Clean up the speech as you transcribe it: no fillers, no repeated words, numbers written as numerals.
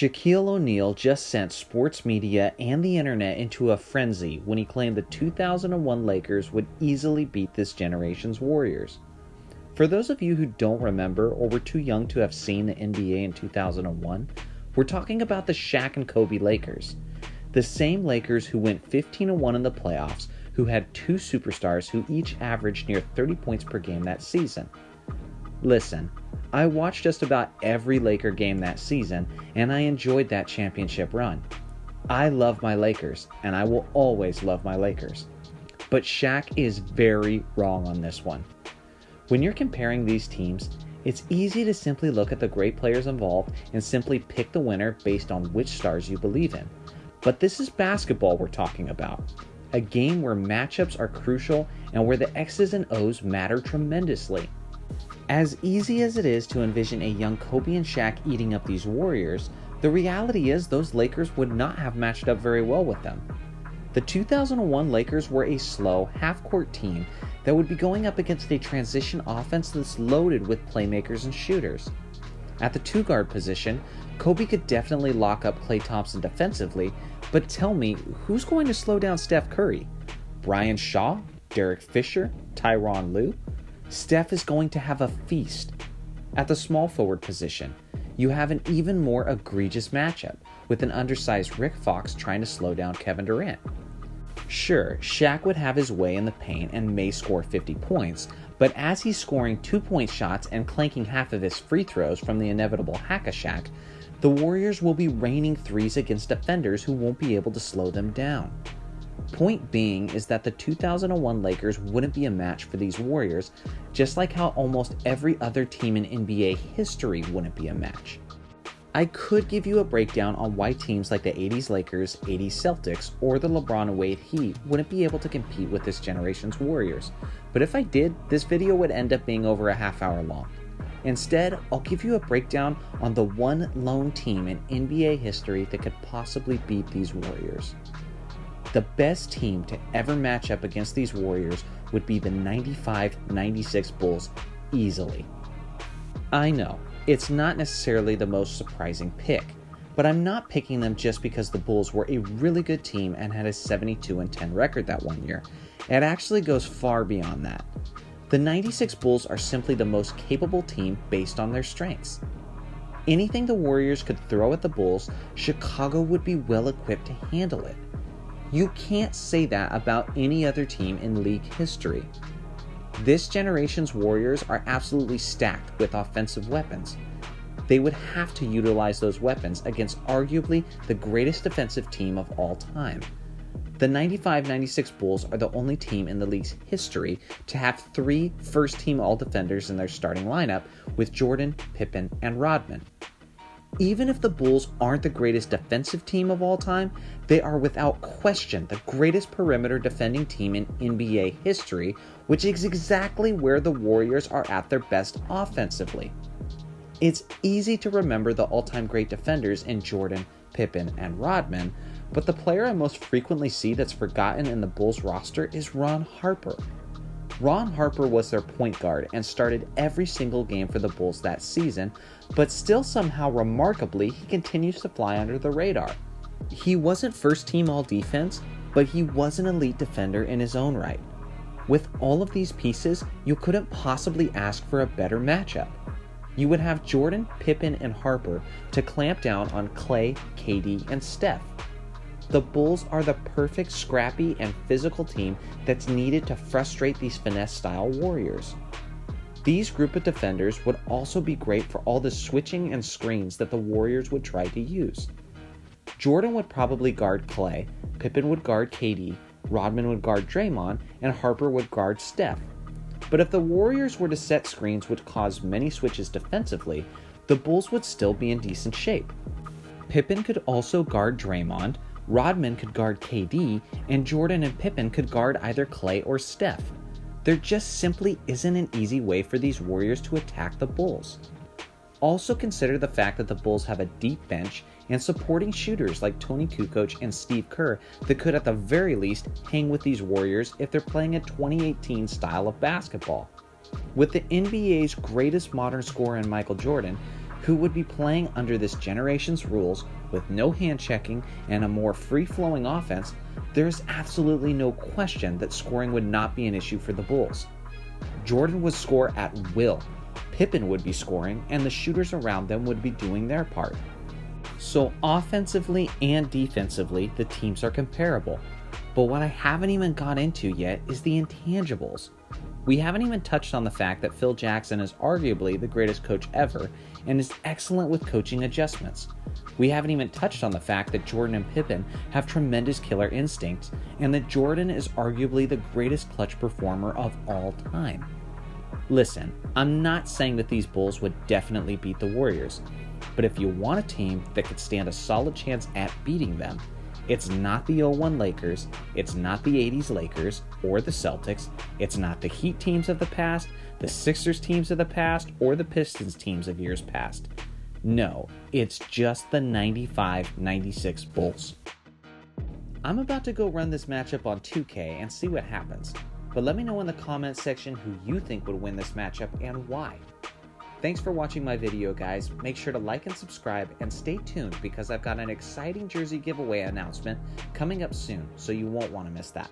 Shaquille O'Neal just sent sports media and the internet into a frenzy when he claimed the 2001 Lakers would easily beat this generation's Warriors. For those of you who don't remember or were too young to have seen the NBA in 2001, we're talking about the Shaq and Kobe Lakers. The same Lakers who went 15-1 in the playoffs, who had two superstars who each averaged near 30 points per game that season. Listen, I watched just about every Laker game that season, and I enjoyed that championship run. I love my Lakers, and I will always love my Lakers. But Shaq is very wrong on this one. When you're comparing these teams, it's easy to simply look at the great players involved and simply pick the winner based on which stars you believe in. But this is basketball we're talking about. A game where matchups are crucial and where the X's and O's matter tremendously. As easy as it is to envision a young Kobe and Shaq eating up these Warriors, the reality is those Lakers would not have matched up very well with them. The 2001 Lakers were a slow, half-court team that would be going up against a transition offense that's loaded with playmakers and shooters. At the two-guard position, Kobe could definitely lock up Klay Thompson defensively, but tell me, who's going to slow down Steph Curry? Brian Shaw? Derek Fisher? Tyronn Lue? Steph is going to have a feast. At the small forward position, you have an even more egregious matchup, with an undersized Rick Fox trying to slow down Kevin Durant. Sure, Shaq would have his way in the paint and may score 50 points, but as he's scoring 2-point shots and clanking half of his free throws from the inevitable Hack-a-Shaq, the Warriors will be raining threes against defenders who won't be able to slow them down. Point being is that the 2001 Lakers wouldn't be a match for these Warriors, just like how almost every other team in NBA history wouldn't be a match. I could give you a breakdown on why teams like the 80s Lakers, 80s Celtics, or the LeBron and Wade Heat wouldn't be able to compete with this generation's Warriors, but if I did, this video would end up being over a half hour long. Instead, I'll give you a breakdown on the one lone team in NBA history that could possibly beat these Warriors. The best team to ever match up against these Warriors would be the 95-96 Bulls easily. I know, it's not necessarily the most surprising pick, but I'm not picking them just because the Bulls were a really good team and had a 72-10 record that one year. It actually goes far beyond that. The 96 Bulls are simply the most capable team based on their strengths. Anything the Warriors could throw at the Bulls, Chicago would be well equipped to handle it. You can't say that about any other team in league history. This generation's Warriors are absolutely stacked with offensive weapons. They would have to utilize those weapons against arguably the greatest defensive team of all time. The 95-96 Bulls are the only team in the league's history to have 3 first-team All-Defenders in their starting lineup with Jordan, Pippen, and Rodman. Even if the Bulls aren't the greatest defensive team of all time, they are without question the greatest perimeter defending team in NBA history, which is exactly where the Warriors are at their best offensively. It's easy to remember the all-time great defenders in Jordan, Pippen, and Rodman, but the player I most frequently see that's forgotten in the Bulls roster is Ron Harper. Ron Harper was their point guard and started every single game for the Bulls that season, but still somehow remarkably he continues to fly under the radar. He wasn't first team all defense, but he was an elite defender in his own right. With all of these pieces, you couldn't possibly ask for a better matchup. You would have Jordan, Pippen, and Harper to clamp down on Klay, KD, and Steph. The Bulls are the perfect scrappy and physical team that's needed to frustrate these finesse-style Warriors. These group of defenders would also be great for all the switching and screens that the Warriors would try to use. Jordan would probably guard Klay, Pippen would guard KD, Rodman would guard Draymond, and Harper would guard Steph. But if the Warriors were to set screens which caused many switches defensively, the Bulls would still be in decent shape. Pippen could also guard Draymond, Rodman could guard KD, and Jordan and Pippen could guard either Klay or Steph. There just simply isn't an easy way for these Warriors to attack the Bulls. Also consider the fact that the Bulls have a deep bench and supporting shooters like Tony Kukoc and Steve Kerr that could at the very least hang with these Warriors if they're playing a 2018 style of basketball. With the NBA's greatest modern scorer in Michael Jordan, who would be playing under this generation's rules with no hand checking and a more free-flowing offense, there's absolutely no question that scoring would not be an issue for the Bulls. Jordan would score at will, Pippen would be scoring, and the shooters around them would be doing their part. So offensively and defensively, the teams are comparable. But what I haven't even got into yet is the intangibles. We haven't even touched on the fact that Phil Jackson is arguably the greatest coach ever and is excellent with coaching adjustments. We haven't even touched on the fact that Jordan and Pippen have tremendous killer instincts and that Jordan is arguably the greatest clutch performer of all time. Listen, I'm not saying that these Bulls would definitely beat the Warriors, but if you want a team that could stand a solid chance at beating them, it's not the 01 Lakers, it's not the 80s Lakers or the Celtics, it's not the Heat teams of the past, the Sixers teams of the past, or the Pistons teams of years past. No, it's just the 95-96 Bulls. I'm about to go run this matchup on 2K and see what happens, but let me know in the comments section who you think would win this matchup and why. Thanks for watching my video, guys. Make sure to like and subscribe and stay tuned because I've got an exciting jersey giveaway announcement coming up soon, so you won't want to miss that.